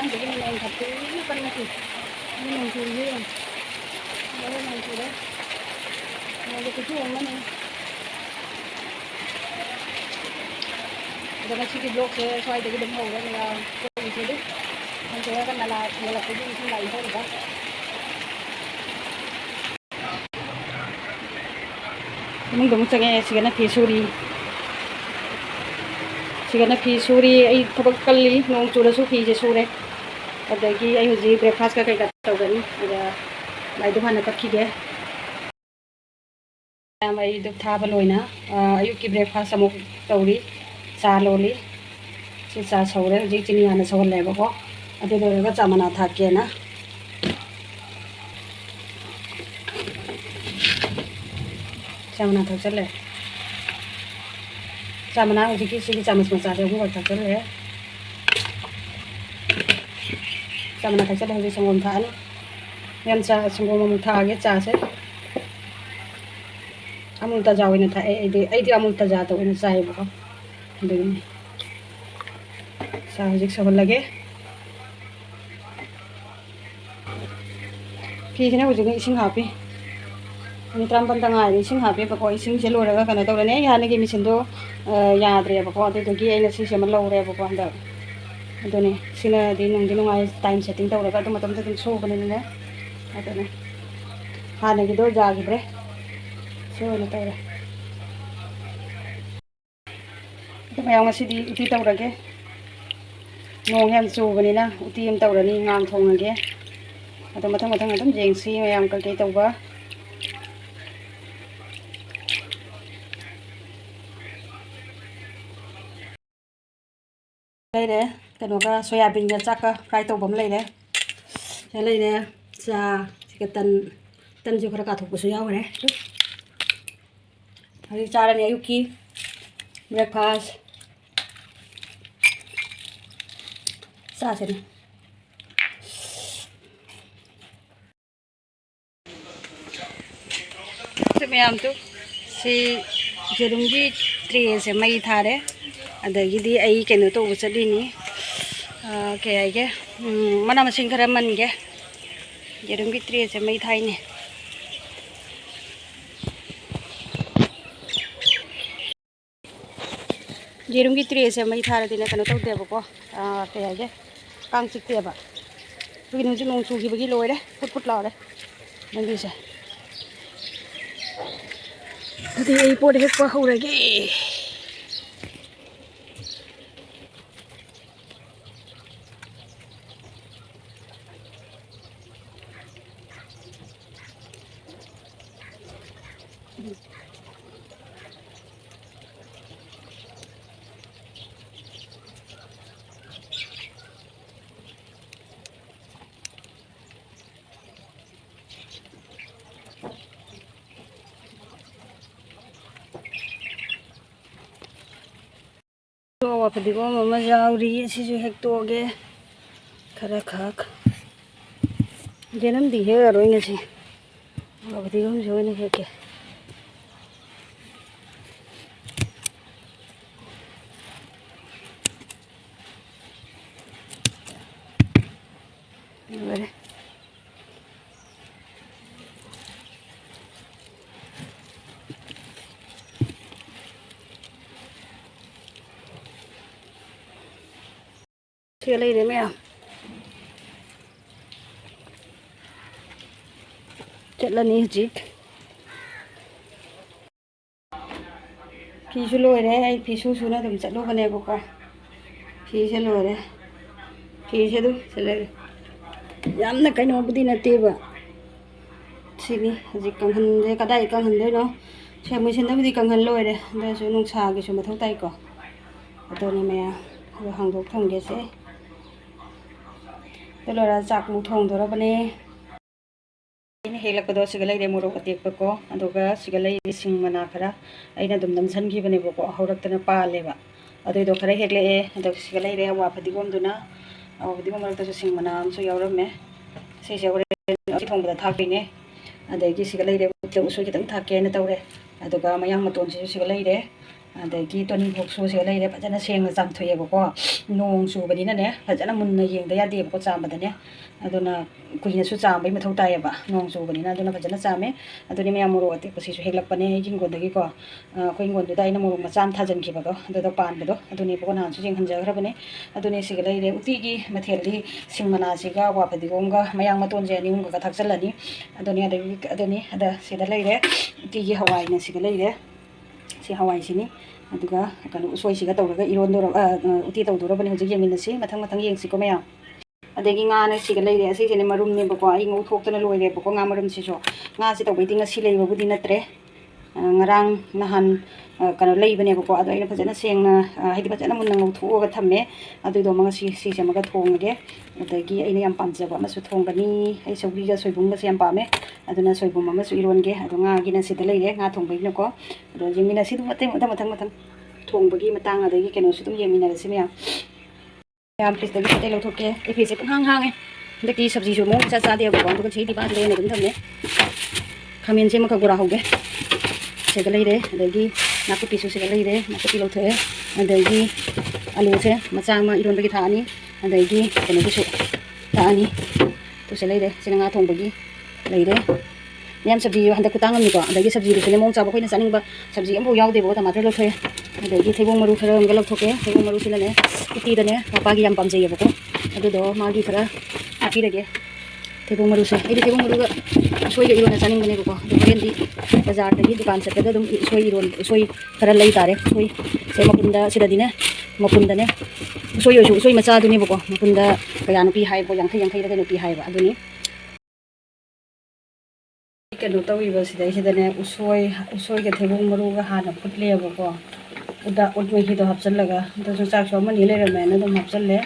ngaraang jadi main satu ini kan masih ini mencuri ya boleh mencuri mau begitu yang mana ada masih di blok saya soal jadi demo kan ya itu deh nanti kan malah pergi itu lain kan ini dong saya sigana pisuri ay tabak kali nong chura su fi je sure adagi ay huji breakfast ka kai ka tawgani ada mai du hana ka khige mai du thaba loina ayu ki breakfast amuk tawri cha loli si cha saure huji chini hana sawal le ba ko ade do ga chamana thake na chamana thachale Samana uji kisi chamus masare ugu bakal cere. Samana kacau dah uji sengom than. Yang cah sengom mutha age cah se. Amul ta jauh ini tha. Ini amul ta jauh ini cah ibu. Begini. Cah uji sebel lagi. Kini uji ni ising happy. Ini terampan tengah ini sing happy pokok ising jelo raga karena tahu ni ya ni kami sentuh ya adria pokok itu lagi ini sih sama lau raga pokok anda itu nih sini di nung ay time setting tahu raga tu macam tu show bani ni itu nih hari gitu jaga bre show ni tahu raga itu mayang masih di uti tahu raga nong yang show bani na uti yang tahu raga ni ngang thong raga atau macam itu jengsi mayang kerja tahu ba đây nè cái nó cái soybean cái chắc fry tàu bấm này nè thế này nè cha cái tân chưa có cả thuộc của soya này hari cha này yuki breakfast sa thế này thế mày làm tu si jerungi tree se mai tha đấy adagidi ai kenu to usadini kayak ge mana masing karaman ge jerum gitri se mai thai ni jerum gitri se mai thara dina kanu to de bako kayak ge kang chik te ba bugin ju nong chu gi bagi loi de put la de nangi se adi ai po de ko ho re ge Pwede ko mamajauri si jo hekto ge khara khak jenam di he aro inga si pwede ko jo ne heke bare Chưa lấy đấy mèo chết lần đi chị phi lôi đấy hay phi su nó đừng chạy lúc này của con phi sẽ lôi đấy phi sẽ đúng sẽ lấy dám là cái nó đi là tiêu à xin đi dịch càng hình đấy cả đây càng hình đấy nó xe mới xin đấy đi càng hình lôi đấy đây số nông xà cái số mà thâu tay của tôi này mèo rồi hàng thuốc thùng kia sẽ tôi là giặc một thùng thôi đó bên này hay là cái đó sẽ lấy để mua đồ cái tiệc bako anh tôi sẽ lấy sinh mà na khara anh là đầm đầm sân kia bên này bako hầu được tên là pa lệ ba anh tôi khara hết lệ anh tôi sẽ lấy để hoa phát đi gom đó na phát đi gom là tôi sinh mà na anh sẽ giàu lắm mẹ sẽ giàu đấy chỉ thùng bát thác bên này anh đấy cái sẽ lấy để tôi sẽ cái tấm thác kia nó tao đấy anh tôi mà yang mà tuần sẽ lấy để ꯑꯗꯒꯤ ꯇꯣꯅꯤꯡꯈꯣꯛꯁꯨ ꯂꯩꯔꯦ ꯐꯖꯅ ꯁꯦꯡꯅ ꯆꯥꯝꯊꯣꯛꯑꯦꯕꯀꯣ ꯅꯣꯡ ꯆꯨꯕꯅꯤꯅꯅꯦ ꯐꯖꯅ ꯃꯨꯟꯅ ꯌꯦꯡꯗ ꯌꯥꯗꯦꯕꯀꯣ ꯆꯥꯝꯕꯗꯅꯦ ꯑꯗꯨꯅ ꯀꯨꯏꯅꯁꯨ ꯆꯥꯝꯕꯩ ꯃꯊꯧ ꯇꯥꯏꯌꯦꯕ ꯅꯣꯡ ꯆꯨꯕꯅꯤꯅ ꯑꯗꯨꯅ ꯐꯖꯅ ꯆꯥꯝꯃꯦ ꯑꯗꯨꯅꯤ ꯃꯌꯥꯝ ꯃꯣꯔꯣꯛ ꯑꯇꯦꯛꯄꯁꯤꯁꯨ ꯍꯦꯛꯂꯛꯄꯅꯦ ꯑꯩꯒꯤ ꯍꯤꯡꯒꯣꯜꯗꯒꯤꯀꯣ ꯑꯩꯈꯣꯏ ꯍꯤꯡꯒꯣꯜꯗꯨꯗ ꯑꯩꯅ ꯃꯣꯔꯣꯛ ꯃꯆꯥ ꯑꯃ ꯊꯥꯖꯤꯟꯈꯤꯕꯗꯣ ꯑꯗꯨꯗ ꯄꯥꯟꯕꯗꯣ ꯑꯗꯨꯅꯦꯕꯀꯣ ꯅꯍꯥꯟꯁꯨ ꯌꯦꯡꯍꯟꯖꯈ꯭ꯔꯕꯅꯦ ꯑꯗꯨꯅꯦ ꯁꯤꯒ ꯂꯩꯔꯦ ꯎꯇꯤꯒꯤ ꯃꯊꯦꯜꯗꯤ ꯁꯤꯡ ꯃꯅꯥꯁꯤꯒ ꯋꯥ ꯐꯗꯤꯒꯣꯝꯒ ꯃꯌꯥꯡ ꯃꯇꯣꯟꯁꯦ ꯑꯅꯤ ꯑꯍꯨꯝꯒ ꯊꯥꯛꯆꯜꯂꯅꯤ ꯑꯗꯨꯅꯤ ꯑꯗ ꯁꯤꯗ ꯂꯩꯔꯦ ꯎꯇꯤꯒꯤ ꯍꯋꯥꯏꯅ ꯁꯤꯒ ꯂꯩꯔꯦ ꯁꯤ ꯍꯋꯥꯏꯁꯤꯅꯤ ꯑꯗꯨꯒ ꯀꯩꯅꯣ ꯎꯁꯣꯏꯁꯤꯒ ꯇꯧꯔꯒ ꯎꯇꯤ ꯇꯧꯗꯣꯔꯕꯅꯤ ꯍꯧꯖꯤꯛ ꯌꯦꯡꯃꯤꯟꯅꯁꯤ ꯃꯊꯪ ꯃꯊꯪ ꯌꯦꯡꯁꯤꯀꯣ ꯃꯌꯥꯝ ꯑꯗꯒꯤ ꯉꯥꯅ ꯁꯤꯒ ꯂꯩꯔꯦ ꯑꯁꯤꯁꯤꯅꯦ ꯃꯔꯨꯝꯅꯦꯕꯀꯣ ꯑꯩ ꯉꯧꯊꯣꯛꯇꯅ ꯂꯣꯏꯔꯦꯕꯀꯣ ꯉꯥ ꯃꯔꯨꯝꯁꯤꯁꯨ ꯉꯥꯁꯤ ꯇꯧꯕꯩꯗꯤ ꯉꯁꯤ ꯂꯩꯕꯕꯨꯗꯤ ꯅꯠꯇ꯭ꯔꯦ ꯉꯔꯥꯡ ꯅꯍꯥꯟ ꯀꯩꯅꯣ ꯂꯩꯕꯅꯦꯕꯀꯣ ꯑꯗꯣ ꯑꯩꯅ ꯐꯖꯅ ꯁꯦꯡꯅ ꯍꯥꯏꯗꯤ ꯐꯖꯅ ꯃꯨꯟꯅ ꯉꯧꯊꯣꯛꯑꯒ ꯊꯝꯃꯦ ꯑꯗꯨꯗꯣ ꯉꯁꯤ ꯁꯤꯁꯦ ꯑꯃꯒ ꯊꯣꯡꯉꯒꯦ ꯑꯗꯒꯤ ꯑꯩꯅ ꯌꯥꯝ ꯄꯥꯝꯖꯕ ꯑꯃꯁꯨ ꯊꯣꯡꯒꯅꯤ ꯑꯩ ꯁꯧꯒ꯭ꯔꯤꯒ ꯁꯣꯏꯕꯨꯝꯒꯁꯦ ꯌꯥꯝ ꯄꯥꯝꯃꯦ ꯑꯗꯨꯅ ꯁꯣꯏꯕꯨꯝ ꯑꯃꯁꯨ ꯏꯔꯣꯟꯒꯦ ꯑꯗꯣ ꯉꯥꯒꯤꯅ ꯁꯤꯗ ꯂꯩꯔꯦ ꯉꯥ ꯊꯣꯡꯕꯒꯤꯅꯀꯣ ꯑꯗꯣ ꯌꯦꯡꯃꯤꯟꯅꯁꯤ ꯑꯗꯨꯝ ꯃꯊꯪ ꯊꯣꯡꯕꯒꯤ ꯃꯇꯥꯡ ꯑꯗꯒꯤ ꯀꯩꯅꯣꯁꯨ ꯑꯗꯨꯝ ꯌꯦꯡꯃꯤꯟꯅꯔꯁꯤ ꯃꯌꯥꯝ ꯐ꯭रिꯖꯇꯒꯤ ꯑꯇꯩ ꯂꯧꯊꯣꯛꯀꯦ ꯑꯩ ꯐ꯭रिꯖꯁꯦ ꯄꯨꯡꯍꯥꯡ ꯍꯥꯡꯉꯦ ꯍꯟꯗꯛꯇꯤ ꯁꯕꯖꯤꯁꯨ ꯃꯑꯣꯡ ꯏꯆꯥ ꯆꯥꯗꯦꯕꯀꯣ ꯑꯗꯨꯒ ꯁꯤꯗꯤ ꯄꯥꯟꯁꯤꯗ ꯑꯣꯏꯅ ꯑꯗꯨꯝ ꯊꯝꯃꯦ ꯈꯥꯃꯦꯟꯁꯦ ꯑꯃꯈꯛ ꯕꯣꯔꯥ ꯍꯧꯒꯦ ꯁꯤꯒ ꯂꯩꯔꯦ ꯑꯗꯒꯤ ꯅꯥꯀꯨꯞꯄꯤꯁꯨ ꯁꯤꯒ ꯂꯩꯔꯦ ꯅꯥꯀꯨꯞꯄꯤ ꯂꯧꯊꯣꯛꯑꯦ ꯑꯗꯒꯤ ꯑꯂꯨꯁꯦ ꯃꯆꯥ ꯑꯃ ꯏꯔꯣꯟꯕꯒꯤ ꯊꯥꯛꯑꯅꯤ ꯑꯗꯒꯤ ꯀꯩꯅꯣꯒꯤꯁꯨ ꯊꯥꯛꯑꯅꯤ ꯇꯨꯁꯦ ꯂꯩꯔꯦ ꯁꯤꯅ ꯉꯥ ꯊꯣꯡꯕꯒꯤ ꯂꯩꯔꯦ ꯃꯌꯥꯝ ꯁꯕꯖꯤ ꯍꯟꯗꯛ ꯈꯨꯇꯥꯡ ꯑꯃꯅꯤꯀꯣ ꯑꯗꯒꯤ ꯁꯕꯖꯤꯗꯨꯁꯨꯅꯦ ꯃꯑꯣꯡ ꯆꯥꯕ ꯑꯩꯈꯣꯏꯅ ꯆꯥꯅꯤꯡꯕ ꯁꯕꯖꯤ ꯑꯃꯐꯥꯎ ꯌꯥꯎꯗꯦꯕꯀꯣ ꯇꯃꯥꯇꯔ ꯂꯧꯊꯣꯛꯑꯦ ꯑꯗꯒꯤ ꯊꯩꯕꯣꯡ ꯃꯔꯨ ꯈꯔ ꯑꯃꯒ ꯂꯧꯊꯣꯛꯀꯦ ꯊꯩꯕꯣꯡ ꯃꯔꯨꯁꯤꯅꯅꯦ ꯎꯇꯤꯗꯅꯦ ꯃꯄꯥꯒꯤ ꯌꯥꯝ ꯄꯥꯝꯖꯩꯌꯦꯕꯀꯣ ꯑꯗꯨꯗꯣ ꯃꯥꯒꯤ ꯈꯔ ꯍꯥꯞꯄꯤꯔꯒꯦ ꯊꯩꯕꯣꯡ ꯃꯔꯨꯁꯦ ꯑꯩꯗꯤ ꯊꯩꯕꯣꯡ ꯃꯔꯨꯒ ꯎꯁꯣꯏꯒ ꯏꯔꯣꯟꯅ ꯆꯥꯅꯤꯡꯕꯅꯦꯕꯀꯣ ꯑꯗꯣ ꯍꯣꯔꯦꯟꯗꯤ ꯕꯖꯥꯔꯗꯒꯤ ꯗꯨꯀꯥꯟ ꯆꯠꯄꯗ ꯑꯗꯨꯝ ꯎꯁꯣꯏ ꯈꯔ ꯂꯩ ꯇꯥꯔꯦ ꯎꯁꯣꯏꯁꯦ ꯃꯄꯨꯟꯗ ꯁꯤꯗꯗꯤꯅꯦ ꯃꯄꯨꯟꯗꯅꯦ ꯎꯁꯣꯏ ꯑꯣꯏꯁꯨ ꯎꯁꯣꯏ ꯃꯆꯥꯗꯨꯅꯦꯕꯀꯣ ꯃꯄꯨꯟꯗ ꯀꯌꯥꯅꯣ ꯄꯤ ꯍꯥꯏꯕꯀꯣ 50 ꯀꯩꯅꯣ ꯄꯤ ꯍꯥꯏꯕ ꯑꯗꯨꯅꯤ ꯀꯩꯅꯣ ꯇꯧꯔꯤꯕ ꯁꯤꯗꯩꯁꯤꯗꯅꯦ ꯎꯁꯣꯏꯒ ꯊꯩꯕꯣꯡ ꯃꯔꯨꯒ ꯍꯥꯟꯅ ꯐꯨꯠꯂꯦꯕꯀꯣ ꯎꯠ ꯃꯍꯤꯗꯣ ꯍꯥꯞꯆꯤꯜꯂꯒ ꯑꯗꯨꯁꯨ ꯆꯥꯛꯁꯨ ꯑꯃꯅꯤ ꯂꯩꯔꯝꯃꯦꯅ ꯑꯗꯨꯝ ꯍꯥꯞꯆꯤꯜꯂꯦ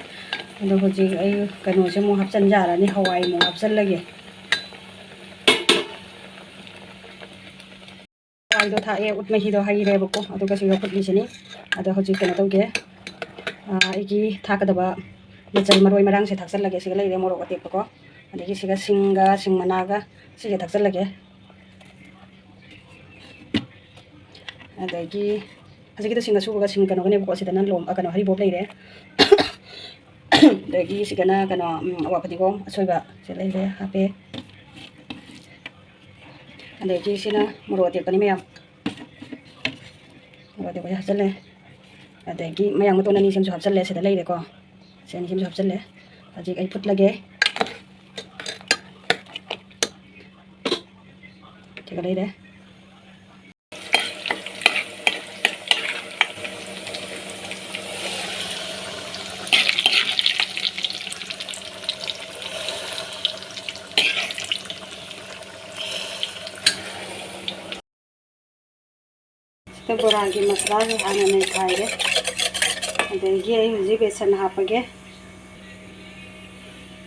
ꯑꯗꯣ ꯍꯧꯖꯤꯛ ꯑꯩ ꯀꯩꯅꯣꯁꯦ ꯑꯃꯨꯛ ꯍꯥꯞꯆꯤꯟ ꯌꯥꯔꯅꯤ ꯍꯋꯥꯏ ꯑꯃꯨꯛ ꯍꯥꯞꯆꯤꯜꯂꯒꯦ ꯍꯋꯥꯏꯗꯣ ꯊꯥꯛꯑꯦ ꯎꯠ ꯃꯍꯤꯗꯣ ꯍꯩꯔꯦꯕꯀꯣ ꯑꯗꯨꯒ ꯁꯤꯒ ꯐꯨꯠꯂꯤꯁꯤꯅꯤ ꯑꯗꯣ ꯍꯧꯖꯤꯛ ꯀꯩꯅꯣ ꯇꯧꯒꯦ ꯑꯩꯒꯤ ꯊꯥꯛꯀꯗꯕ ꯃꯆꯜ ꯃꯔꯣꯏ ꯃꯔꯥꯡꯁꯦ ꯊꯥꯛꯆꯜꯂꯒꯦ ꯁꯤꯒ ꯂꯩꯔꯦ ꯃꯣꯔꯣꯛ ꯑꯇꯦꯛꯄꯀꯣ ꯑꯗꯒꯤ ꯁꯤꯒ ꯁꯤꯡ ꯃꯅꯥꯒ ꯁꯤꯒ ꯊꯥꯛꯆꯜꯂꯒꯦ ꯑꯗꯒꯤ ꯍꯧꯖꯤꯛꯀꯤꯗꯣ ꯁꯤꯡ ꯑꯁꯨꯕꯒ ꯁꯤꯡ ꯀꯩꯅꯣꯒꯅꯦꯕꯀꯣ ꯁꯤꯗꯅ ꯀꯩꯅꯣ ꯍꯔꯤꯕꯣꯞ ꯂꯩꯔꯦ ꯑꯗꯒꯤ ꯁꯤꯒꯅ ꯀꯩꯅꯣ ꯑꯋꯥ ꯐꯗꯤꯒꯣꯝ ꯑꯁꯣꯏꯕ ꯁꯤ ꯂꯩꯔꯦ ꯍꯥꯞꯄꯦ ꯑꯗꯒꯤ ꯁꯤꯅ ꯃꯣꯔꯣꯛ ꯑꯇꯦꯛꯄꯅꯤ ꯃꯌꯥꯝ ꯃꯣꯔꯣꯛ ꯑꯇꯦꯛꯄꯁꯦ ꯍꯥꯞꯆꯜꯂꯦ ꯑꯗꯒꯤ ꯃꯌꯥꯡ ꯃꯇꯣꯟ ꯑꯅꯤꯁꯤꯃꯁꯨ ꯍꯥꯞꯆꯜꯂꯦ ꯁꯤꯗ ꯂꯩꯔꯦꯀꯣ ꯁꯤ ꯑꯅꯤꯁꯤꯃꯁꯨ ꯍꯥꯞꯆꯜꯂꯦ ꯍꯧꯖꯤꯛ ꯑꯩ ꯐꯨꯠꯂꯒꯦ ꯁꯤꯒ ꯂꯩꯔꯦ ꯁꯤꯗ ꯕꯣꯔꯥꯒꯤ ꯃꯁꯂꯥꯁꯦ ꯍꯥꯟꯅ ꯅꯩꯈꯥꯏꯔꯦ ꯑꯗꯒꯤ ꯑꯩ ꯍꯧꯖꯤꯛ ꯕꯦꯁꯟ ꯍꯥꯞꯄꯒꯦ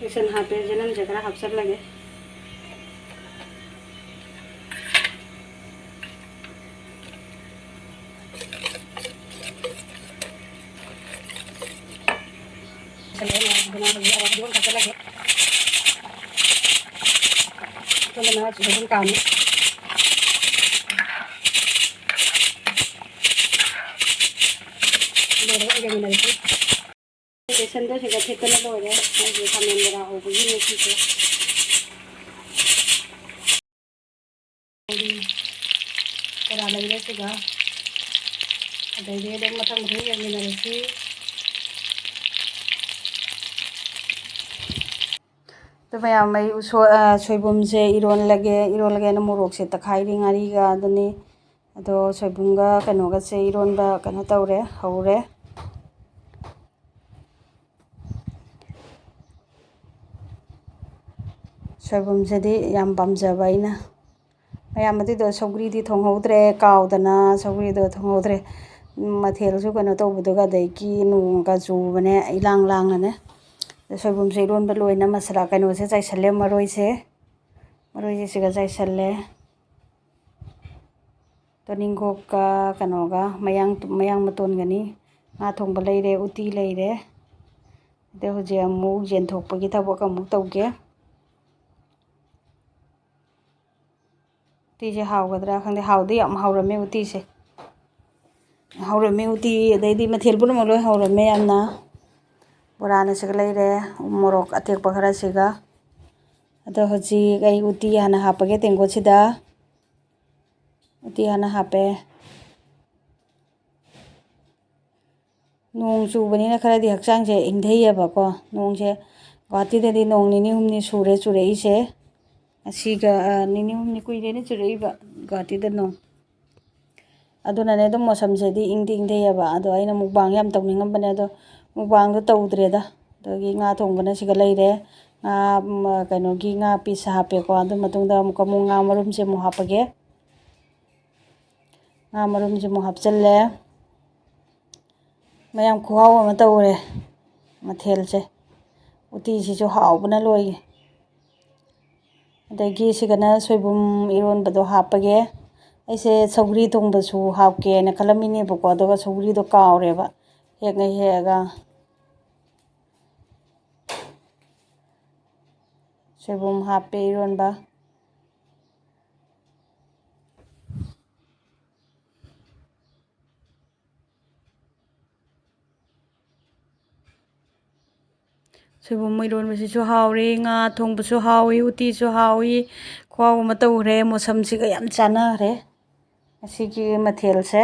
ꯕꯦꯁꯟ ꯍꯥꯞꯄꯦ ꯆꯅꯝꯁꯦ ꯈꯔ ꯍꯥꯞꯆꯜꯂꯒꯦ ꯑꯗꯨꯝ ꯀꯥꯝꯃꯤ ꯕꯦꯁꯟꯗꯣ ꯁꯤꯒ ꯊꯤꯠꯇꯅ ꯂꯣꯏꯔꯦ ꯑꯩꯒꯤ ꯈꯥꯃꯦꯟ ꯕꯣꯔꯥ ꯍꯧꯕꯒꯤ ꯉꯁꯤꯁꯦ ꯕꯣꯔꯥ ꯂꯩꯔꯦ ꯁꯤꯒ ꯑꯗꯩꯗꯤ ꯑꯗꯨꯝ ꯃꯊꯪ ꯌꯦꯡꯃꯤꯟꯅꯔꯁꯤ ꯑꯗꯨ ꯃꯌꯥꯝ ꯑꯩ ꯁꯣꯏꯕꯨꯝꯁꯦ ꯏꯔꯣꯜꯂꯒꯦꯅ ꯃꯣꯔꯣꯛꯁꯦ ꯇꯛꯈꯥꯏꯔꯤ ꯉꯥꯔꯤꯒ ꯑꯗꯨꯅꯤ ꯑꯗꯣ ꯁꯣꯏꯕꯨꯝꯒ ꯀꯩꯅꯣꯒꯁꯦ ꯏꯔꯣꯟꯕ ꯀꯩꯅꯣ ꯇꯧꯔꯦ ꯍꯧꯔꯦ ꯁꯣꯏꯕꯨꯝꯁꯤꯗꯤ ꯌꯥꯝ ꯄꯥꯝꯖꯕ ꯑꯩꯅ ꯃꯌꯥꯝ ꯑꯗꯨꯏꯗꯣ ꯁꯧꯒ꯭ꯔꯤꯗꯤ ꯊꯣꯡꯍꯧꯗ꯭ꯔꯦ ꯀꯥꯎꯗꯅ ꯁꯧꯒ꯭ꯔꯤꯗꯣ ꯊꯣꯡꯍꯧꯗ꯭ꯔꯦ ꯃꯊꯦꯜꯁꯨ ꯀꯩꯅꯣ ꯇꯧꯕꯗꯨꯒ ꯑꯗꯒꯤ ꯅꯣꯡꯒ ꯆꯨꯕꯅꯦ ꯏꯂꯥꯡ ꯂꯥꯡꯅꯅꯦ ꯁꯣꯏꯕꯨꯝꯁꯦ ꯏꯔꯣꯟꯕ ꯂꯣꯏꯅ ꯃꯁꯂꯥ ꯀꯩꯅꯣꯁꯦ ꯆꯥꯏꯁꯜꯂꯦ ꯃꯔꯣꯏꯁꯦ ꯁꯤꯒ ꯆꯥꯏꯁꯜꯂꯦ ꯇꯣꯅꯤꯡꯈꯣꯛꯀ ꯀꯩꯅꯣꯒ ꯃꯌꯥꯡ ꯃꯇꯣꯟꯒꯅꯤ ꯉꯥ ꯊꯣꯡꯕ ꯂꯩꯔꯦ ꯎꯇꯤ ꯂꯩꯔꯦ ꯑꯗꯣ ꯍꯧꯖꯤꯛ ꯑꯃꯨꯛ ꯌꯦꯟꯊꯣꯛꯄꯒꯤ ꯊꯕꯛ ꯑꯃꯨꯛ ꯇꯧꯒꯦ ꯎꯇꯤꯁꯦ ꯍꯥꯎꯒꯗ꯭ꯔꯥ ꯈꯪꯗꯦ ꯍꯥꯎꯗꯤ ꯌꯥꯝ ꯍꯥꯎꯔꯝꯃꯦ ꯎꯇꯤꯁꯦ ꯍꯧꯔꯝꯃꯦ ꯎꯇꯤ ꯑꯗꯩꯗꯤ ꯃꯊꯦꯜ ꯄꯨꯝꯅꯃꯛ ꯂꯣꯏ ꯍꯧꯔꯝꯃꯦ ꯌꯥꯝꯅ ꯕꯣꯔꯥꯅ ꯁꯤꯒ ꯂꯩꯔꯦ ꯃꯣꯔꯣꯛ ꯑꯇꯦꯛꯄ ꯈꯔꯁꯤꯒ ꯑꯗꯣ ꯍꯧꯖꯤꯛ ꯑꯩ ꯎꯇꯤ ꯍꯥꯟꯅ ꯍꯥꯞꯄꯒꯦ ꯇꯦꯡꯀꯣꯠꯁꯤꯗ ꯎꯇꯤ ꯍꯥꯟꯅ ꯍꯥꯞꯄꯦ ꯅꯣꯡ ꯆꯨꯕꯅꯤꯅ ꯈꯔꯗꯤ ꯍꯛꯆꯥꯡꯁꯦ ꯏꯪꯊꯩꯌꯦꯕꯀꯣ ꯅꯣꯡꯁꯦ ꯒꯨꯍꯥꯇꯤꯗꯗꯤ ꯅꯣꯡ ꯅꯤꯅꯤ ꯍꯨꯝꯅꯤ ꯁꯨꯔꯦ ꯆꯨꯔꯛꯏꯁꯦ ꯉꯁꯤꯒ ꯅꯤꯅꯤ ꯍꯨꯝꯅꯤ ꯀꯨꯏꯔꯦꯅ ꯆꯨꯔꯛꯏꯕ ꯒꯨꯍꯥꯇꯤꯗ ꯅꯣꯡ ꯑꯗꯨꯅꯅꯦ ꯑꯗꯨꯝ ꯃꯣꯁꯝꯁꯤꯗꯤ ꯏꯪꯗꯤ ꯏꯪꯊꯩꯌꯦꯕ ꯑꯗꯣ ꯑꯩꯅ ꯃꯨꯛꯕꯥꯡ ꯌꯥꯝ ꯇꯧꯅꯤꯡꯉꯝꯕꯅꯦ ꯑꯗꯣ ꯃꯨꯛꯕꯥꯡꯗꯣ ꯇꯧꯗ꯭ꯔꯦꯗ ꯑꯗꯒꯤ ꯉꯥ ꯊꯣꯡꯕꯅ ꯁꯤꯒ ꯂꯩꯔꯦ ꯉꯥ ꯀꯩꯅꯣꯒꯤ ꯉꯥ ꯄꯤꯁ ꯍꯥꯞꯄꯦꯀꯣ ꯑꯗꯨ ꯃꯇꯨꯡꯗ ꯑꯃꯨꯛ ꯉꯥ ꯃꯔꯨꯝꯁꯦ ꯑꯃꯨꯛ ꯍꯥꯞꯄꯒꯦ ꯉꯥ ꯃꯔꯨꯝꯁꯦ ꯑꯃꯨꯛ ꯍꯥꯞꯆꯤꯜꯂꯦ ꯃꯌꯥꯝ ꯈꯨꯍꯥꯎ ꯑꯃ ꯇꯧꯔꯦ ꯃꯊꯦꯜꯁꯦ ꯎꯇꯤꯁꯤꯁꯨ ꯍꯥꯎꯕꯅ ꯂꯣꯏꯔꯦ ꯑꯗꯒꯤ ꯁꯤꯒꯅ ꯁꯣꯏꯕꯨꯝ ꯏꯔꯣꯟꯕꯗꯣ ꯍꯥꯞꯄꯒꯦ ꯑꯩꯁꯦ ꯁꯧꯒ꯭ꯔꯤ ꯊꯣꯡꯕꯁꯨ ꯍꯥꯞꯀꯦꯅ ꯈꯜꯂꯝꯃꯤꯅꯦꯕꯀꯣ ꯑꯗꯨꯒ ꯁꯧꯒ꯭ꯔꯤꯗꯣ ꯀꯥꯎꯔꯦꯕ ꯍꯦꯛꯉꯩ ꯍꯦꯛꯑꯒ ꯁꯣꯏꯕꯨꯝ ꯍꯥꯞꯄꯦ ꯏꯔꯣꯟꯕ ꯁꯣꯏꯕꯨꯝ ꯏꯔꯣꯟꯕꯁꯤꯁꯨ ꯍꯥꯎꯔꯤ ꯉꯥ ꯊꯣꯡꯕꯁꯨ ꯍꯥꯎꯏ ꯎꯇꯤꯁꯨ ꯍꯥꯎꯏ ꯈꯨꯍꯥꯎ ꯑꯃ ꯇꯧꯈ꯭ꯔꯦ ꯃꯣꯁꯝꯁꯤꯒ ꯌꯥꯝ ꯆꯥꯟꯅꯈ꯭ꯔꯦ ꯉꯁꯤꯒꯤ ꯃꯊꯦꯜꯁꯦ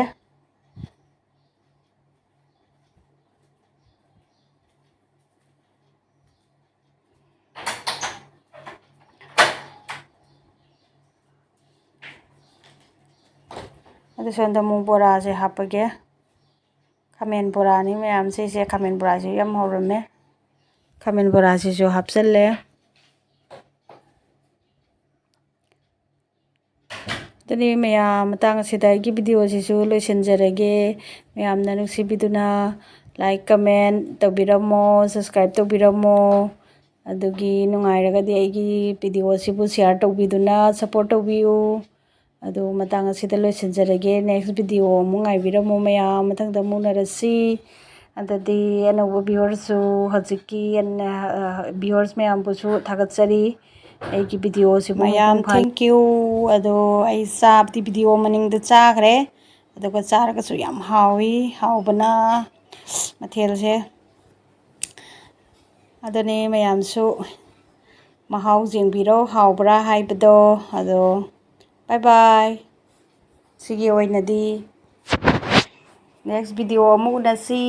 ꯑꯗꯨ ꯁꯣꯝꯗ ꯑꯃꯨꯛ ꯕꯣꯔꯥꯁꯦ ꯍꯥꯞꯄꯒꯦ ꯈꯥꯃꯦꯟ ꯕꯣꯔꯥꯅꯤ ꯃꯌꯥꯝꯁꯤꯁꯦ ꯈꯥꯃꯦꯟ ꯕꯣꯔꯥꯁꯤ ꯌꯥꯝ ꯍꯧꯔꯝꯃꯦ ꯈꯥꯃꯦꯟ ꯕꯣꯔꯥꯁꯤꯁꯨ ꯍꯥꯞꯆꯜꯂꯦ ꯑꯗꯨꯅꯤ ꯃꯌꯥꯝ ꯃꯇꯥꯡ ꯑꯁꯤꯗ ꯑꯩꯒꯤ ꯚꯤꯗꯤꯑꯣꯁꯤꯁꯨ ꯂꯣꯏꯁꯤꯟꯖꯔꯒꯦ ꯃꯌꯥꯝꯅ ꯅꯨꯡꯁꯤꯕꯤꯗꯨꯅ ꯂꯥꯏꯛ ꯀꯃꯦꯟ ꯇꯧꯕꯤꯔꯝꯃꯣ ꯁꯕꯁꯀ꯭ꯔꯥꯏꯕ ꯇꯧꯕꯤꯔꯝꯃꯣ ꯑꯗꯨꯒꯤ ꯅꯨꯡꯉꯥꯏꯔꯒꯗꯤ ꯑꯩꯒꯤ ꯚꯤꯗꯤꯑꯣꯁꯤꯕꯨ ꯁꯤꯌꯥꯔ ꯇꯧꯕꯤꯗꯨꯅ ꯁꯞꯄꯣꯔꯠ ꯇꯧꯕꯤꯌꯨ ꯑꯗꯨ ꯃꯇꯥꯡ ꯑꯁꯤꯗ ꯂꯣꯏꯁꯤꯟꯖꯔꯒꯦ ꯅꯦꯛꯁ ꯚꯤꯗꯤꯑꯣ ꯑꯃꯨꯛ ꯉꯥꯏꯕꯤꯔꯝꯃꯣ ꯃꯌꯥꯝ ꯃꯊꯪꯗ ꯑꯃꯨꯛ ꯎꯅꯔꯁꯤ ꯑꯗꯨꯗꯤ ꯑꯅꯧꯕ ꯚꯤꯌꯨꯋꯔꯁꯨ ꯍꯧꯖꯤꯛꯀꯤ ꯚꯤꯌꯨꯋꯔꯁ ꯃꯌꯥꯝꯕꯨꯁꯨ ꯊꯥꯒꯠꯆꯔꯤ ꯑꯩꯒꯤ ꯚꯤꯗꯤꯑꯣꯁꯤꯕꯨ ꯃꯌꯥꯝ ꯊꯦꯡꯛ ꯌꯨ ꯑꯗꯣ ꯑꯩ ꯆꯥꯕꯗꯤ ꯚꯤꯗꯤꯑꯣ ꯃꯅꯤꯡꯗ ꯆꯥꯈ꯭ꯔꯦ ꯑꯗꯨꯒ ꯆꯥꯔꯒꯁꯨ ꯌꯥꯝ ꯍꯥꯎꯏ ꯍꯥꯎꯕꯅ ꯃꯊꯦꯜꯁꯦ ꯑꯗꯨꯅꯤ ꯃꯌꯥꯝꯁꯨ ꯃꯍꯥꯎ ꯌꯦꯡꯕꯤꯔꯣ ꯍꯥꯎꯕ꯭ꯔꯥ ꯍꯥꯏꯕꯗꯣ ꯑꯗꯣ ꯕꯥꯏ ꯕꯥꯏ ꯁꯤꯒꯤ ꯑꯣꯏꯅꯗꯤ ꯅꯦꯛꯁ ꯚꯤꯗꯤꯑꯣ ꯑꯃꯨꯛ ꯎꯅꯁꯤ